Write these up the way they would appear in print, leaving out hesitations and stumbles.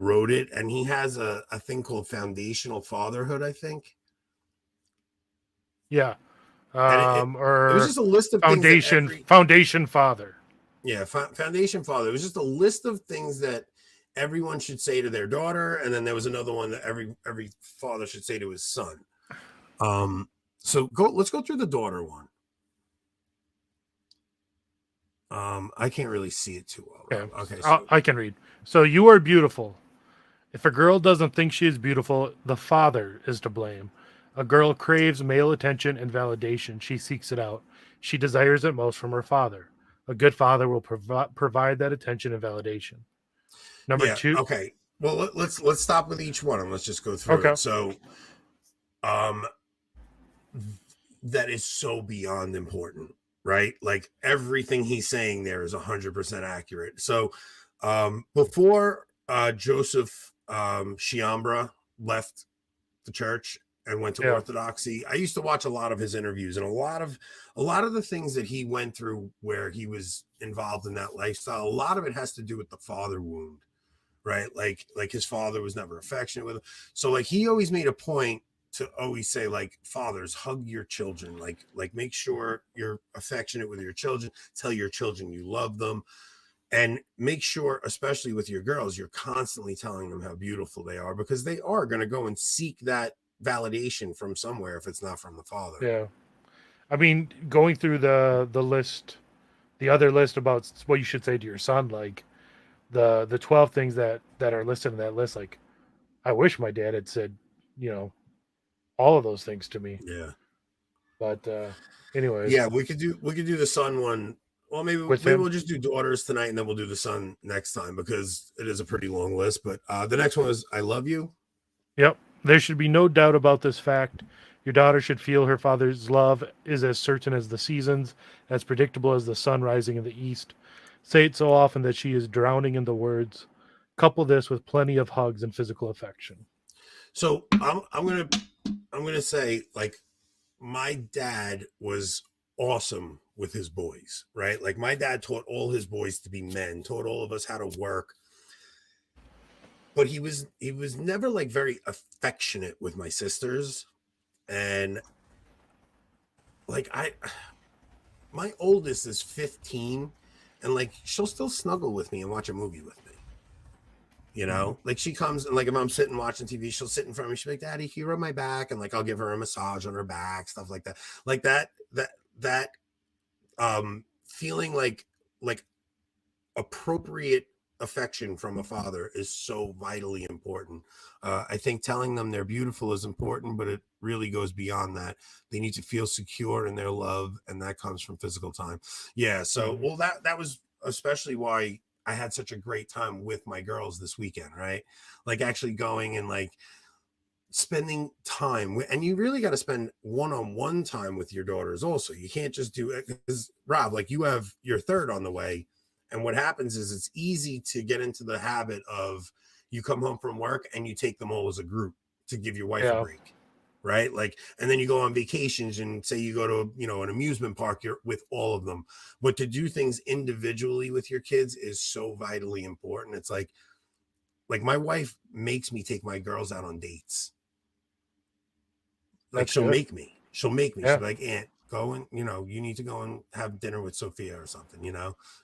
wrote it, and he has a thing called foundational fatherhood, I think. Yeah. And it was Or just a list of things that Foundation Father. yeah, foundation father. It was just a list of things that everyone should say to their daughter, and then there was another one that every father should say to his son. So let's go through the daughter one. I can't really see it too well, Okay. Rob. Okay, so I can read. So you are beautiful. If a girl doesn't think she is beautiful, the father is to blame. A girl craves male attention and validation. She seeks it out. She desires it most from her father. A good father will provide that attention and validation. Number yeah, two. okay. Well, let's stop with each one and let's just go through Okay. it. So, um, that is so beyond important, right? Like everything he's saying there is 100% accurate. So, before Joseph Chiambra left the church and went to Yeah. Orthodoxy, I used to watch a lot of his interviews, and a lot of the things that he went through where he was involved in that lifestyle, a lot of it has to do with the father wound, right? Like his father was never affectionate with him. So like he always made a point to always say, like, fathers, hug your children, like make sure you're affectionate with your children, tell your children you love them, and make sure, especially with your girls, you're constantly telling them how beautiful they are, because they are going to go and seek that validation from somewhere if it's not from the father. Yeah. I mean, going through the list, the other list about what you should say to your son, like the 12 things that are listed in that list, like I wish my dad had said, you know, all of those things to me. Yeah. But anyways, Yeah, we could do the son one. Well, maybe with maybe him, we'll just do daughters tonight, and then we'll do the son next time, because it is a pretty long list. But the next one is I love you. yep, there should be no doubt about this fact. Your daughter should feel her father's love is as certain as the seasons, as predictable as the sun rising in the east. Say it so often that she is drowning in the words. Couple this with plenty of hugs and physical affection. So I'm gonna say, like, my dad was awesome with his boys, right? Like my dad taught all his boys to be men, taught all of us how to work, but he was never like very affectionate with my sisters. And like my oldest is 15, and like she'll still snuggle with me and watch a movie with me. Like she comes, and like if I'm sitting watching TV, she'll sit in front of me. She'll be like, "Daddy, can you rub my back?" And like I'll give her a massage on her back, stuff like that. Like that feeling like appropriate affection from a father is so vitally important. I think telling them they're beautiful is important, but it really goes beyond that. They need to feel secure in their love, and that comes from physical time. Yeah. So, Mhm. well, that was especially why I had such a great time with my girls this weekend, right? Like actually going and like spending time with, and you really got to spend one-on-one time with your daughters also. You can't just do it, because Rob, like, you have your third on the way, and what happens is it's easy to get into the habit of you come home from work and you take them all as a group to give your wife a Yeah, break, right? Like, and then you go on vacations and say you go to an amusement park, you're with all of them. But to do things individually with your kids is so vitally important. It's like my wife makes me take my girls out on dates. Like that's she'll good. make me. She'll make me. She'll Yeah, be like, Aunt, go and you need to go and have dinner with Sophia or something.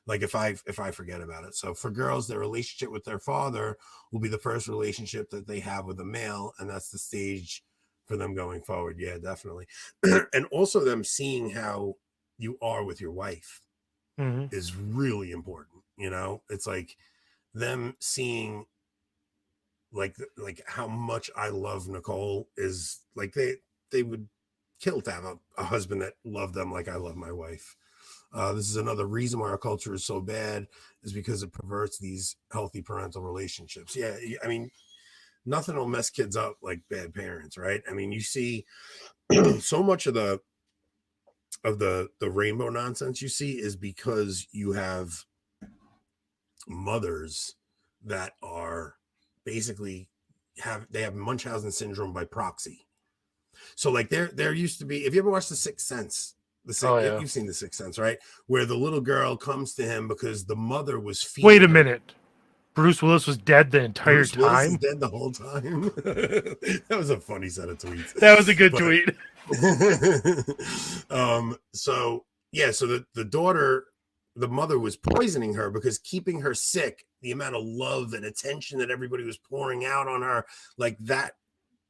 Like if I forget about it. So for girls, their relationship with their father will be the first relationship that they have with a male, and that's the stage for them going forward. Yeah, definitely. And also them seeing how you are with your wife hmm, is really important. It's like them seeing like how much I love Nicole is like they would kill to have a husband that loved them like I love my wife. This is another reason why our culture is so bad, is because it perverts these healthy parental relationships. Yeah, I mean, nothing will mess kids up like bad parents, right? I mean, you see so much of the rainbow nonsense you see is because you have mothers that are basically have Munchausen syndrome by proxy. So like there used to be, if you ever watched The Sixth Sense, oh yeah. you've seen The Sixth Sense, right? Where the little girl comes to him because the mother was Wait a feeding her. minute. Bruce Willis was dead the entire Bruce Willis is time. dead the whole time. That was a funny set of tweets. That was a good But, tweet. so yeah, so the daughter, the mother was poisoning her because keeping her sick, the amount of love and attention that everybody was pouring out on her, like that,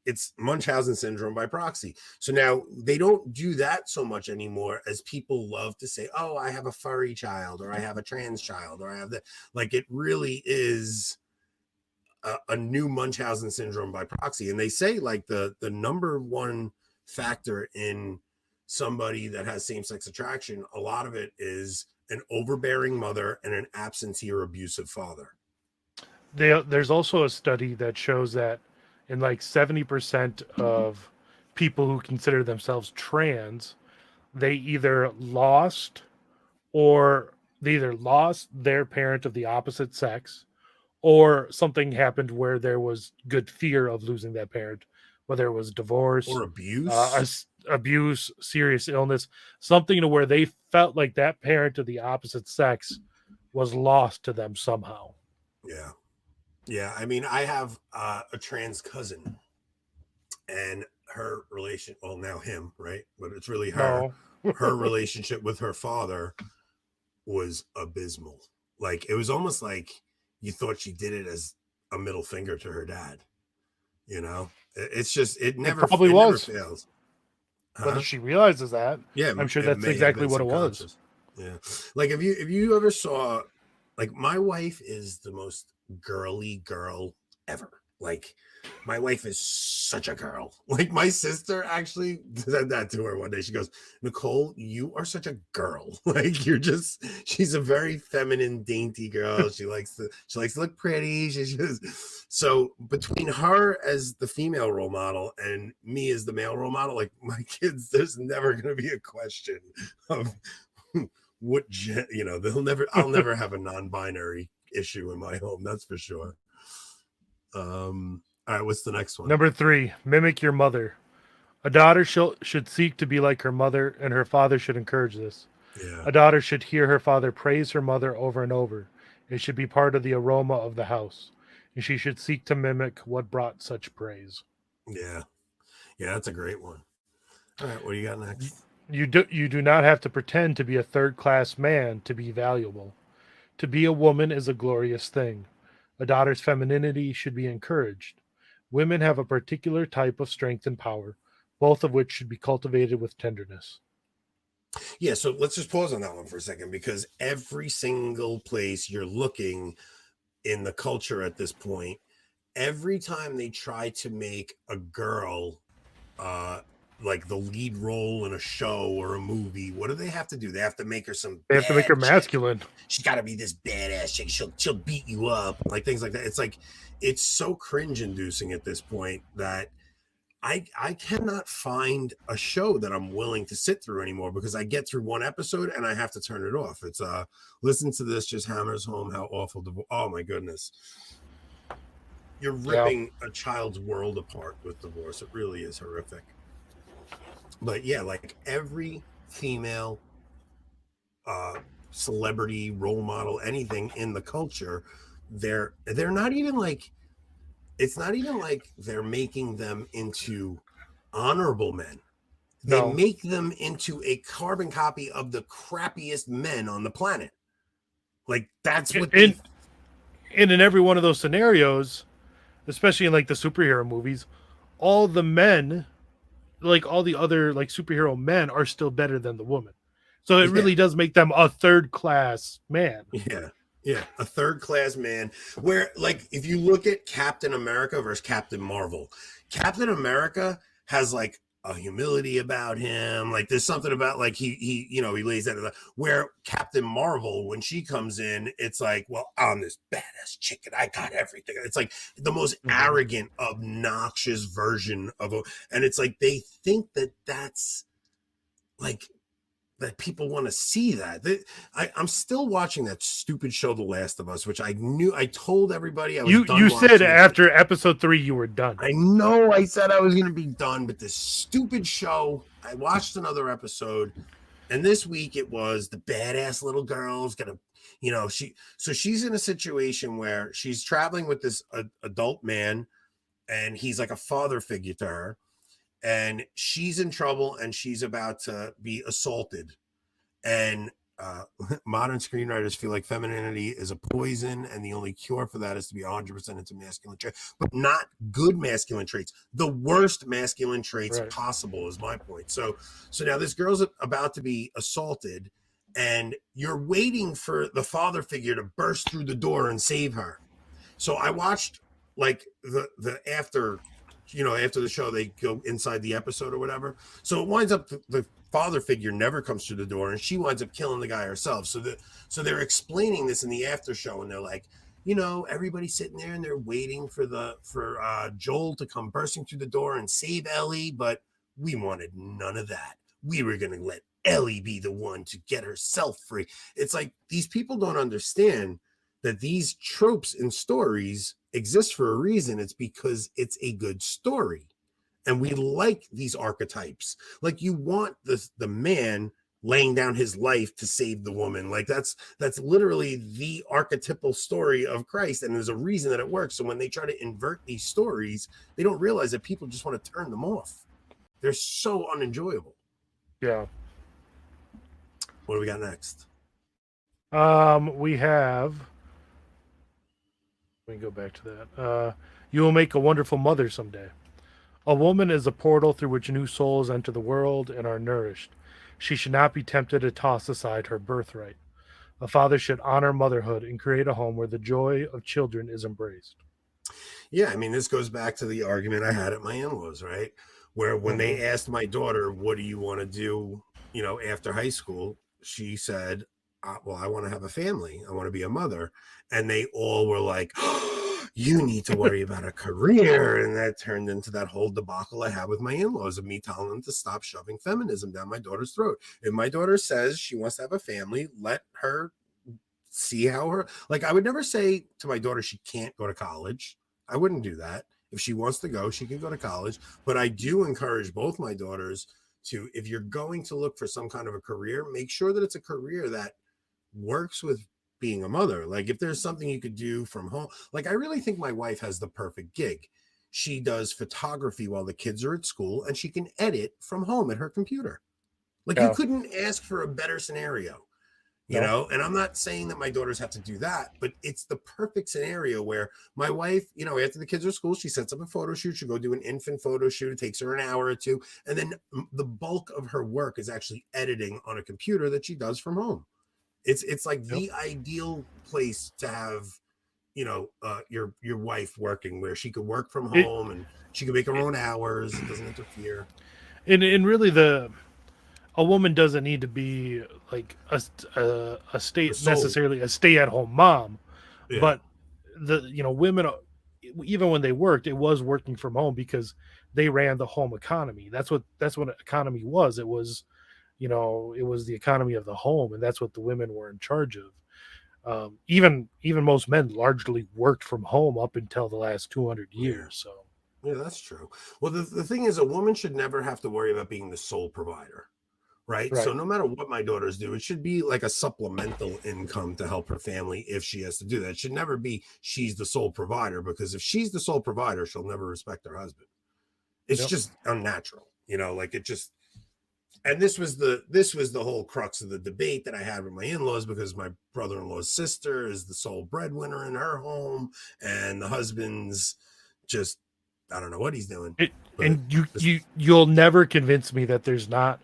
it's Munchausen syndrome by proxy. So now they don't do that so much anymore, as people love to say, oh, I have a furry child, or I have a trans child, or I have that. Like, it really is a new Munchausen syndrome by proxy. And they say like the number one factor in somebody that has same-sex attraction, a lot of it is an overbearing mother and an absentee or abusive father. There's also a study that shows that in like 70% of people who consider themselves trans, they either lost their parent of the opposite sex, or something happened where there was good fear of losing that parent, whether it was divorce or abuse, abuse, serious illness, something to where they felt like that parent of the opposite sex was lost to them somehow. Yeah. I mean, I have a trans cousin, and her relation, well, now him, right? But it's really her. No. Her relationship with her father was abysmal. Like, it was almost like you thought she did it as a middle finger to her dad. You know, it's just, it never never fails. Whether she realizes that, yeah, I'm sure that's exactly what it was. Yeah, like if you ever saw, like, my wife is the most girly girl ever. Like, my wife is such a girl. Like, my sister actually said that to her one day. She goes, Nicole, you are such a girl. Like, she's a very feminine, dainty girl. She likes to look pretty. So between her as the female role model and me as the male role model, like, my kids, there's never going to be a question of what, I'll never have a non-binary issue in my home. That's for sure. All right, what's the next one? Number 3, mimic your mother. A daughter should seek to be like her mother, and her father should encourage this. Yeah. A daughter should hear her father praise her mother over and over. It should be part of the aroma of the house, and she should seek to mimic what brought such praise. Yeah, that's a great one. All right, what do you got next? You do not have to pretend to be a third-class man to be valuable. To be a woman is a glorious thing. A daughter's femininity should be encouraged. Women have a particular type of strength and power, both of which should be cultivated with tenderness. Yeah, so let's just pause on that one for a second, because every single place you're looking in the culture at this point, every time they try to make a girl like the lead role in a show or a movie, what do they have to do? They have to make her They have to make her masculine. She's got to be this badass chick. She'll beat you up, like things like that. It's like, it's so cringe inducing at this point that I cannot find a show that I'm willing to sit through anymore, because I get through one episode and I have to turn it off. It's listen to this just hammers home how awful oh my goodness. You're ripping a child's world apart with divorce. It really is horrific. But yeah, like, every female celebrity, role model, anything in the culture, they're not even like, it's not even like they're making them into honorable men. They make them into a carbon copy of the crappiest men on the planet. Like, that's what and in every one of those scenarios, especially in like the superhero movies, all the men, like all the other like superhero men, are still better than the woman. So it really does make them a third class man. Yeah, a third class man. Where, like, if you look at Captain America versus Captain Marvel, Captain America has like a humility about him. Like, there's something about, like, he lays that. Where Captain Marvel, when she comes in, it's like, well, I'm this badass chick and I got everything. It's like the most arrogant, obnoxious version of and it's like they think that that's like, that people want to see that. I'm still watching that stupid show, The Last of Us, which I told everybody I was done. You said after episode 3 you were done. I know I said I was going to be done, but this stupid show, I watched another episode, and this week it was the badass little girl's going to She's in a situation where she's traveling with this adult man, and he's like a father figure to her, and she's in trouble, and she's about to be assaulted. And modern screenwriters feel like femininity is a poison, and the only cure for that is to be 100% into masculine traits, but not good masculine traits. The worst masculine traits possible is my point. So now this girl's about to be assaulted, and you're waiting for the father figure to burst through the door and save her. So I watched like the after the show, they go inside the episode or whatever. So it winds up the father figure never comes through the door, and she winds up killing the guy herself. So they're explaining this in the after show, and they're like, everybody's sitting there and they're waiting for Joel to come bursting through the door and save Ellie, but we wanted none of that. We were going to let Ellie be the one to get herself free. It's like these people don't understand that these tropes in stories exist for a reason. It's because it's a good story. And we like these archetypes. Like you want the man laying down his life to save the woman. Like that's literally the archetypal story of Christ. And there's a reason that it works. So when they try to invert these stories, they don't realize that people just want to turn them off. They're so unenjoyable. Yeah. What do we got next? We have. Let me go back to that. You will make a wonderful mother someday. A woman is a portal through which new souls enter the world and are nourished. She should not be tempted to toss aside her birthright. A father should honor motherhood and create a home where the joy of children is embraced. Yeah, I mean, this goes back to the argument I had at my in-laws, right? Where when they asked my daughter, what do you want to do, after high school? She said, well, I want to have a family. I want to be a mother. And they all were like, oh, you need to worry about a career. And that turned into that whole debacle I had with my in-laws of me telling them to stop shoving feminism down my daughter's throat. If my daughter says she wants to have a family, let her see how I would never say to my daughter she can't go to college. I wouldn't do that. If she wants to go, she can go to college. But I do encourage both my daughters to, if you're going to look for some kind of a career, make sure that it's a career that works with being a mother. Like if there's something you could do from home, like I really think my wife has the perfect gig. She does photography while the kids are at school, and she can edit from home at her computer. Like you couldn't ask for a better scenario. And I'm not saying that my daughters have to do that, but it's the perfect scenario where my wife, after the kids are at school, she sets up a photo shoot. She'll go do an infant photo shoot. It takes her an hour or two. And then the bulk of her work is actually editing on a computer that she does from home. It's like the ideal place to have, your wife working, where she could work from home and she can make her own hours. It doesn't interfere. And really a woman doesn't need to be like a necessarily a stay-at-home mom, but women, even when they worked, it was working from home because they ran the home economy. That's what economy was. It was, it was the economy of the home, and that's what the women were in charge of. Even most men largely worked from home up until the last 200 years. So yeah, that's true. Well, the thing is, a woman should never have to worry about being the sole provider. Right. So no matter what my daughters do, it should be like a supplemental income to help her family if she has to do that. It should never be she's the sole provider, because if she's the sole provider, she'll never respect her husband. It's just unnatural, like it just. And this was the whole crux of the debate that I had with my in-laws, because my brother-in-law's sister is the sole breadwinner in her home, and the husband's just, I don't know what he's doing. And you'll never convince me that there's not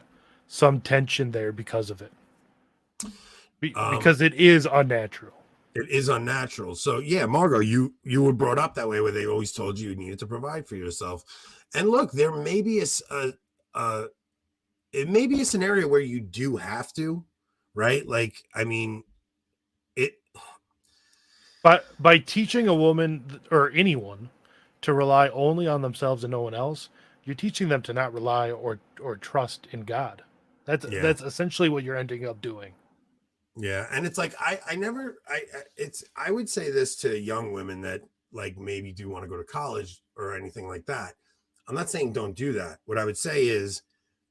some tension there because of it, because it is unnatural. It is unnatural. So yeah, Margot, you were brought up that way, where they always told you needed to provide for yourself. And look, there may be it may be a scenario where you do have to, right? Like, I mean, but by teaching a woman or anyone to rely only on themselves and no one else, you're teaching them to not rely or trust in God. That's essentially what you're ending up doing. Yeah. And it's like, I would say this to young women that like maybe do want to go to college or anything like that. I'm not saying don't do that. What I would say is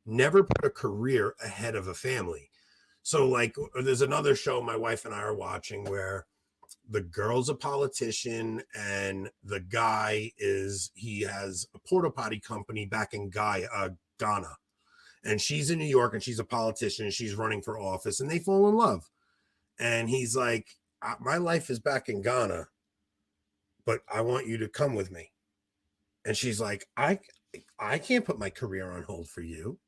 never put a career ahead of a family. So like there's another show my wife and I are watching where the girl's a politician and the guy he has a porta potty company back in Ghana, and she's in New York and she's a politician and she's running for office, and they fall in love. And he's like, my life is back in Ghana, but I want you to come with me. And she's like, I can't put my career on hold for you.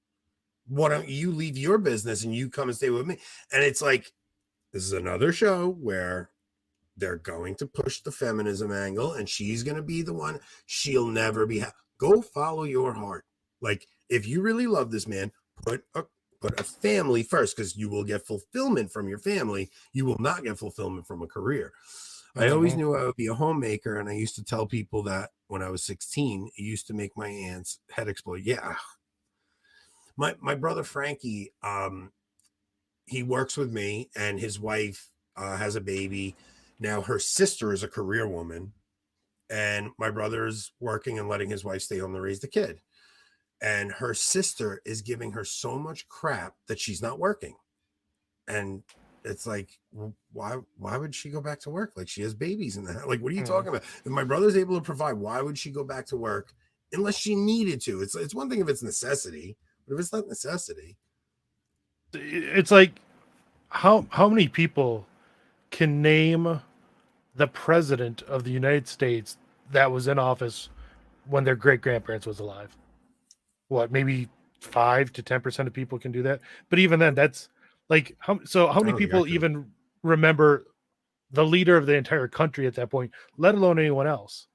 Why don't you leave your business and you come and stay with me? And it's like, this is another show where they're going to push the feminism angle, and she's going to be the one. She'll never be go follow your heart. Like, if you really love this man, put a family first, because you will get fulfillment from your family. You will not get fulfillment from a career. I always knew I would be a homemaker, and I used to tell people that when I was 16, it used to make my aunt's head explode. Yeah. My brother Frankie, he works with me, and his wife has a baby. Now her sister is a career woman, and my brother's working and letting his wife stay home to raise the kid. And her sister is giving her so much crap that she's not working. And it's like, why would she go back to work? Like, she has babies in that. Like, what are you talking about? If my brother's able to provide, why would she go back to work unless she needed to? It's one thing if it's necessity, but if it's not necessity. It's like, how many people can name the president of the United States that was in office when their great grandparents was alive? What, maybe 5 to 10% of people can do that? But even then, that's like, how many people even remember the leader of the entire country at that point, let alone anyone else?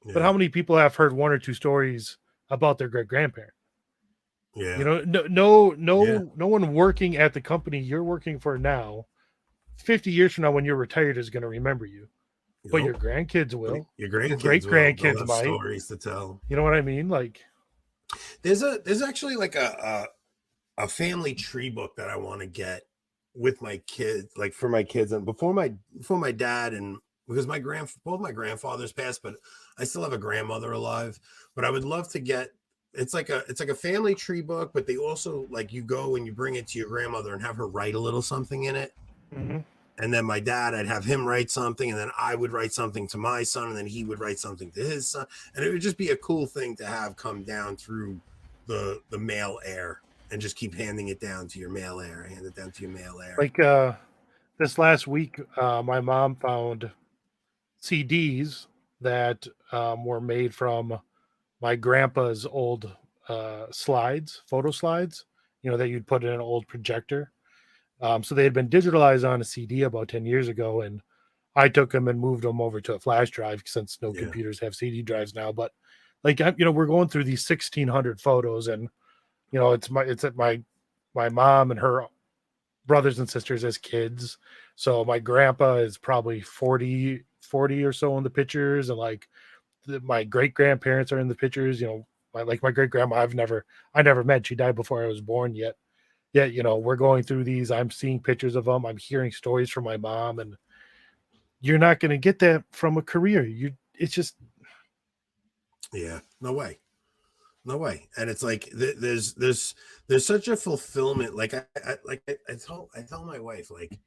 Yeah. But how many people have heard 1 or 2 stories about their great grandparent? Yeah. You know, no one working at the company you're working for now, 50 years from now when you're retired, is going to remember you. But your grandkids will. Your great grandkids might. Stories to tell. You know what I mean? Like, there's actually like a family tree book that I want to get with my kids, like for my kids, and before my dad, and because both my grandfathers passed, but I still have a grandmother alive. But I would love to get. It's like a family tree book, but they also, like, you go and you bring it to your grandmother and have her write a little something in it. Mm-hmm. And then my dad, I'd have him write something, and then I would write something to my son, and then he would write something to his son. And it would just be a cool thing to have come down through the male heir, and just keep handing it down to your male heir, hand it down to your male heir. Like this last week, my mom found CDs that were made from my grandpa's old photo slides, that you'd put in an old projector. So they had been digitalized on a CD about 10 years ago, and I took them and moved them over to a flash drive since no computers have CD drives now. But like, we're going through these 1,600 photos, and it's at my mom and her brothers and sisters as kids. So my grandpa is probably 40 or so in the pictures, and like my great grandparents are in the pictures. My great grandma, I never met. She died before I was born yet. Yeah, we're going through these. I'm seeing pictures of them. I'm hearing stories from my mom, and you're not going to get that from a career. It's just, no way. And it's like there's such a fulfillment. Like I tell my wife, like,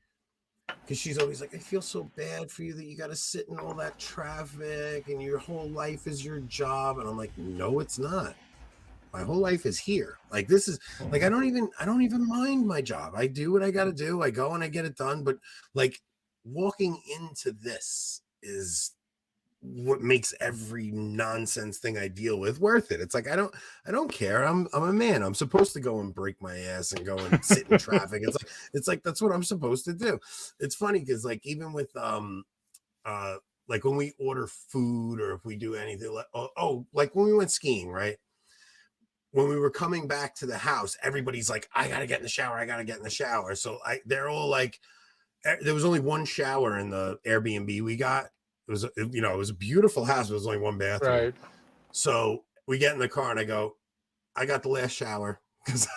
because she's always like, I feel so bad for you that you got to sit in all that traffic and your whole life is your job. And I'm like, no, it's not. My whole life is here. Like, this is like, I don't even mind my job. I do what I got to do. I go and I get it done. But like, walking into this is what makes every nonsense thing I deal with worth it. It's like, I don't care. I'm a man. I'm supposed to go and break my ass and go and sit in traffic. It's like that's what I'm supposed to do. It's funny because, like, even with like when we order food, or if we do anything, like like when we went skiing, right? When we were coming back to the house, everybody's like, I gotta get in the shower. So they're all like, there was only one shower in the Airbnb we got. It was a beautiful house. There was only one bathroom. Right. So we get in the car and I go, I got the last shower, because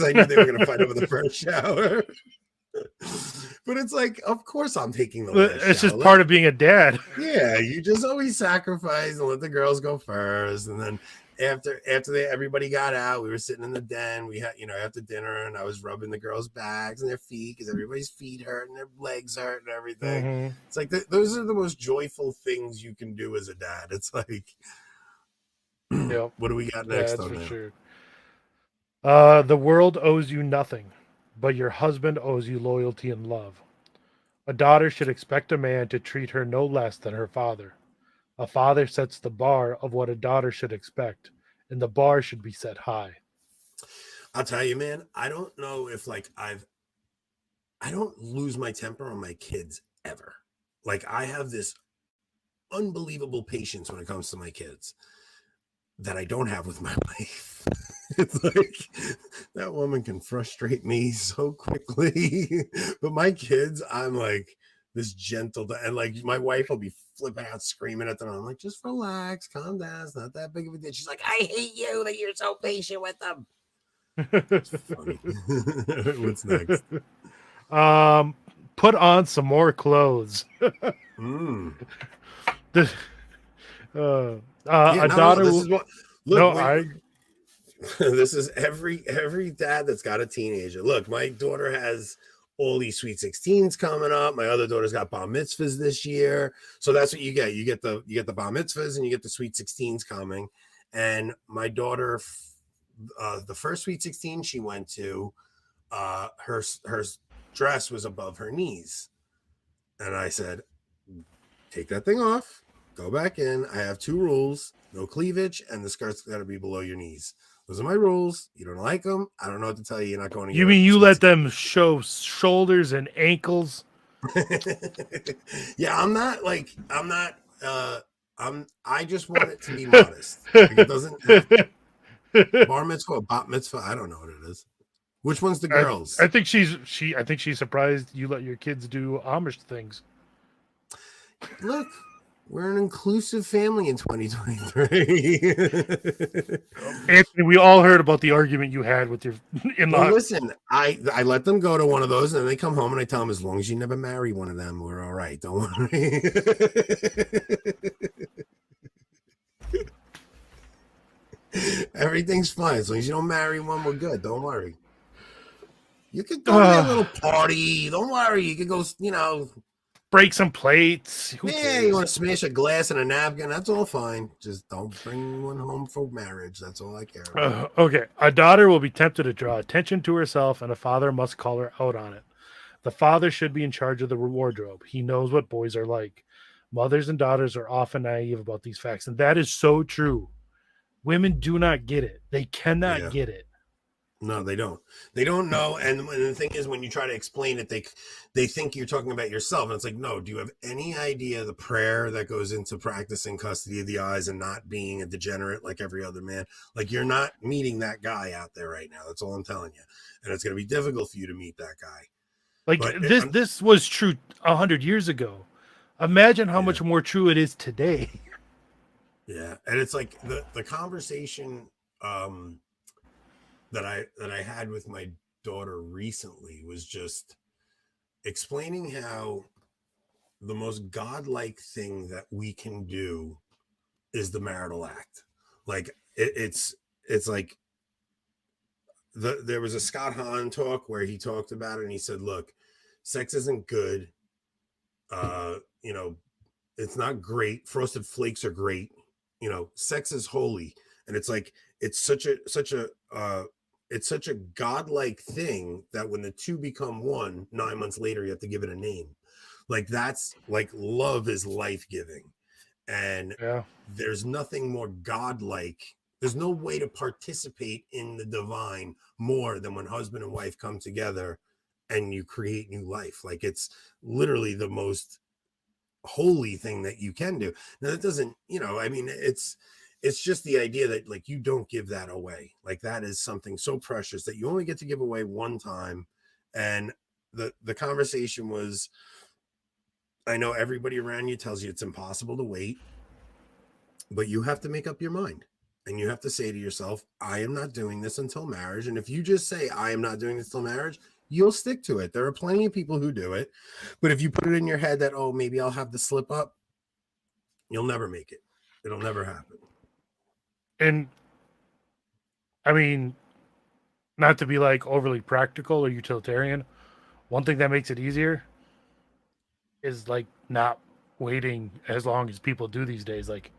I knew they were going to fight over the first shower. But it's like, of course I'm taking the last It's shower. just part of being a dad. Yeah, you just always sacrifice and let the girls go first. And then everybody got out, we were sitting in the den. We had, after dinner, and I was rubbing the girls' backs and their feet because everybody's feet hurt and their legs hurt and everything. Mm-hmm. It's like those are the most joyful things you can do as a dad. It's like, Yep. what do we got Yeah, next that's on for now? sure. The world owes you nothing, but your husband owes you loyalty and love. A daughter should expect a man to treat her no less than her father. A father sets the bar of what a daughter should expect, and the bar should be set high. I'll tell you, man, I don't know if like I don't lose my temper on my kids ever. Like I have this unbelievable patience when it comes to my kids that I don't have with my wife. It's like that woman can frustrate me so quickly. But my kids, I'm like this gentle, and like my wife will be flipping out, screaming at them. I'm like, just relax, calm down. It's not that big of a deal. She's like, I hate you that you're so patient with them. It's funny. What's next? um, put on some more clothes. Mm. The- uh, Yeah, a no. daughter This will. is what. Look, No, wait. I. This is every dad that's got a teenager. Look, my daughter has all these sweet 16s coming up. My other daughter's got bar mitzvahs this year. So that's what you get. You get the bar mitzvahs and you get the sweet 16s coming. And my daughter, the first sweet 16 she went to, her dress was above her knees. And I said, take that thing off, go back in. I have two rules: no cleavage, and the skirt's got to be below your knees. Those are my rules. You don't like them, I don't know what to tell you. You're not going to You get a mean you sweet let them show shoulders and ankles? 16. Yeah, I'm not I just want it to be modest. Like it doesn't have bar mitzvah or bat mitzvah. I don't know what it is. Which one's the girls? I think I think she's surprised you let your kids do Amish things. Look, we're an inclusive family in 2023. Anthony, we all heard about the argument you had with your Well, in-law. listen, I let them go to one of those, and then they come home, and I tell them, as long as you never marry one of them, we're all right. Don't worry. Everything's fine. As long as you don't marry one, we're good. Don't worry. You could go to their little party. Don't worry. You could go, Break some plates. Who yeah, cares? you want to smash a glass and a napkin. That's all fine. Just don't bring one home for marriage. That's all I care about. Okay. A daughter will be tempted to draw attention to herself, and a father must call her out on it. The father should be in charge of the wardrobe. He knows what boys are like. Mothers and daughters are often naive about these facts, and that is so true. Women do not get it. They cannot Yeah. get it. No, they don't. They don't know. And the thing is, when you try to explain it, they think you're talking about yourself. And it's like, no, do you have any idea the prayer that goes into practicing custody of the eyes and not being a degenerate like every other man? Like, you're not meeting that guy out there right now. That's all I'm telling you. And it's going to be difficult for you to meet that guy. Like But this was true 100 years ago. Imagine how much more true it is today. Yeah. And it's like the conversation that I had with my daughter recently was just explaining how the most godlike thing that we can do is the marital act. Like it's like there was a Scott Hahn talk where he talked about it, and he said, look, sex isn't good. You know, it's not great. Frosted flakes are great. Sex is holy. And it's like it's such a godlike thing that when the two become one, 9 months later, you have to give it a name. Like that's like love is life-giving. And Yeah. there's nothing more godlike. There's no way to participate in the divine more than when husband and wife come together and you create new life. Like it's literally the most holy thing that you can do. Now that doesn't, I mean, it's just the idea that like you don't give that away. Like that is something so precious that you only get to give away one time. And the conversation was, I know everybody around you tells you it's impossible to wait, but you have to make up your mind. And you have to say to yourself, I am not doing this until marriage. And if you just say, I am not doing this till marriage, you'll stick to it. There are plenty of people who do it, but if you put it in your head that, oh, maybe I'll have the slip up, you'll never make it. It'll never happen. And I mean, not to be like overly practical or utilitarian, one thing that makes it easier is like not waiting as long as people do these days. Like,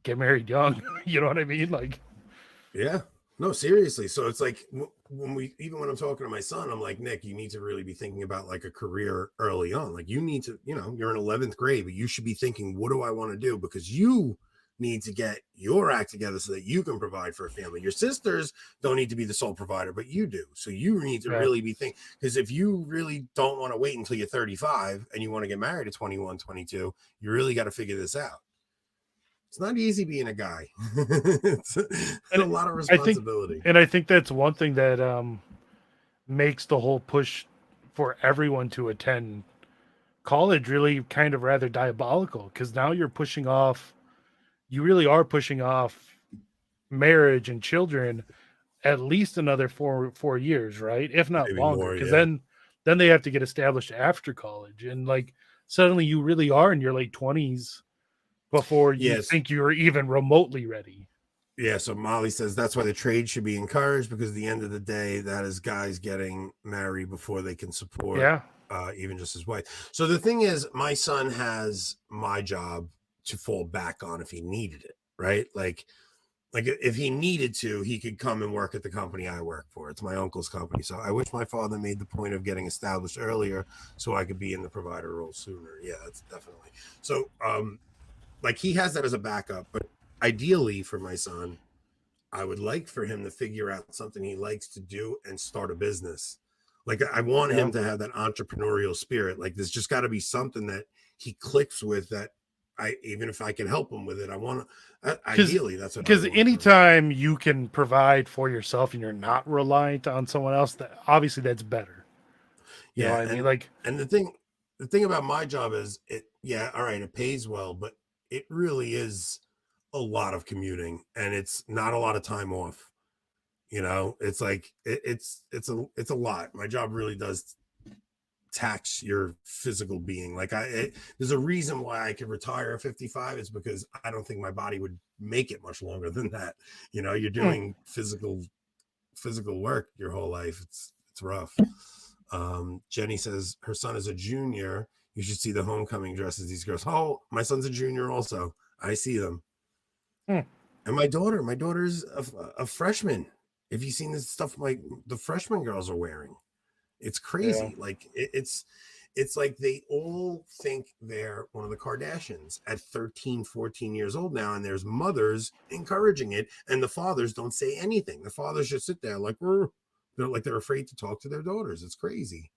get married young. You know what I mean? Like, Yeah. No, seriously. So it's like even when I'm talking to my son, I'm like, Nick, you need to really be thinking about like a career early on. Like you need to, you're in 11th grade, but you should be thinking, what do I want to do? Because you need to get your act together so that you can provide for a family. Your sisters don't need to be the sole provider, but you do. So you need to really be thinking, because if you really don't want to wait until you're 35 and you want to get married at 21, 22, you really got to figure this out. It's not easy being a guy. It's a lot of responsibility. I think that's one thing that makes the whole push for everyone to attend college really kind of rather diabolical, because now you really are pushing off marriage and children at least another 4 years, right? If not Maybe longer, more, because yeah. then they have to get established after college, and like suddenly you really are in your late 20s before you think you're even remotely ready. Yeah, so Molly says that's why the trade should be encouraged, because at the end of the day, that is guys getting married before they can support even just his wife. So the thing is, my son has my job to fall back on if he needed it, right? Like if he needed to, he could come and work at the company I work for. It's my uncle's company. So I wish my father made the point of getting established earlier so I could be in the provider role sooner. Yeah, that's definitely. So like he has that as a backup, but ideally for my son, I would like for him to figure out something he likes to do and start a business. Like I want him to have that entrepreneurial spirit. Like there's just got to be something that he clicks with, that even if I can help him with it, I want to, ideally that's what, because anytime you can provide for yourself and you're not reliant on someone else, that obviously that's better. You know what I mean? Like, and the thing about my job is all right, it pays well, but it really is a lot of commuting and it's not a lot of time off. It's like it's a lot. My job really does tax your physical being. Like there's a reason why I could retire at 55. It's because I don't think my body would make it much longer than that. You're doing physical work your whole life. It's rough. Jenny says her son is a junior. You should see the homecoming dresses these girls. Oh, my son's a junior also. I see them. And my daughter's a freshman. Have you seen this stuff like the freshman girls are wearing? It's crazy. Like it's like they all think they're one of the Kardashians at 13, 14 years old now, and there's mothers encouraging it, and the fathers don't say anything. The fathers just sit there like they're afraid to talk to their daughters. It's crazy.